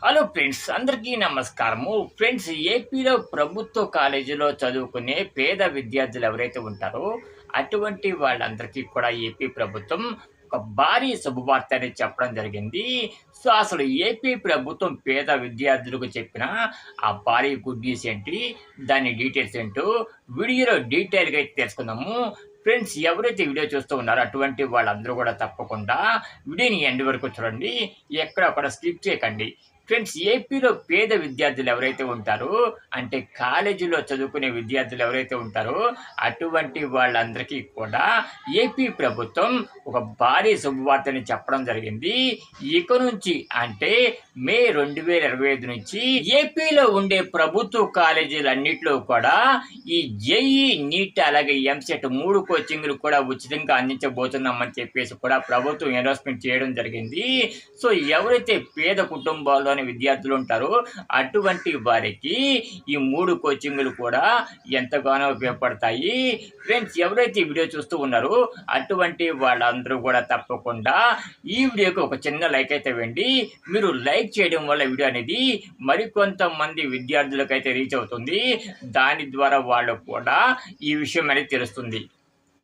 Hello friends, అందరికీ నమస్కారము. Friends, ఏపీలో ప్రభుత్వ కాలేజీలో చదువుకునే పేద విద్యార్థులు ఎవరైతే ఉంటారో, అటువంటి వాళ్ళందరికీ కూడా ఏపీ ప్రభుత్వం ఒక భారీ శుభవార్త అనేది చెప్పడం జరిగింది. సో, అసలు ఏపీ ప్రభుత్వం పేద విద్యార్థులకు చెప్పిన ఆ భారీ గుడ్ న్యూస్ ఏంటి? దాని డీటెయిల్స్ ఏంటో వీడియోలో డీటెయిల్‌గా అయితే తెలుసుకుందాము. ఫ్రెండ్స్, ఎవరైతే వీడియో చూస్తూ ఉన్నారో అటువంటి వాళ్ళందరూ కూడా తప్పకుండా వీడియోని ఎండ్ వరకు చూడండి. ఎక్కడ కూడా స్కిప్ చేయకండి. ఫ్రెండ్స్, ఏపీలో పేద విద్యార్థులు ఎవరైతే ఉంటారో, అంటే కాలేజీలో చదువుకునే విద్యార్థులు ఎవరైతే ఉంటారో, అటువంటి వాళ్ళందరికీ కూడా ఏపీ ప్రభుత్వం ఒక భారీ శుభవార్తని చెప్పడం జరిగింది. ఇక నుంచి అంటే మే 2025 నుంచి ఏపీలో ఉండే ప్రభుత్వ కాలేజీలన్నిట్లో కూడా ఈ జేఈ, నీట్ అలాగే ఎంసెట్ 3 కోచింగ్‌లు కూడా ఉచితంగా అందించబోతున్నామని చెప్పేసి కూడా ప్రభుత్వం అనౌన్స్‌మెంట్ చేయడం జరిగింది. సో, ఎవరైతే పేద కుటుంబాల్లోని విద్యార్థులు ఉంటారో అటువంటి వారికి ఈ 3 కోచింగ్‌లు కూడా ఎంతగానో ఉపయోగపడతాయి. ఫ్రెండ్స్, ఎవరైతే ఈ వీడియో చూస్తూ ఉన్నారో అటువంటి వాళ్ళందరూ కూడా తప్పకుండా ఈ వీడియోకి ఒక చిన్న లైక్ అయితే ఇవ్వండి. మీరు లైక్ చేయడం వల్ల వీడియో అనేది మరికొంతమంది విద్యార్థులకైతే రీచ్ అవుతుంది. దాని ద్వారా వాళ్ళకు కూడా ఈ విషయం అనేది తెలుస్తుంది.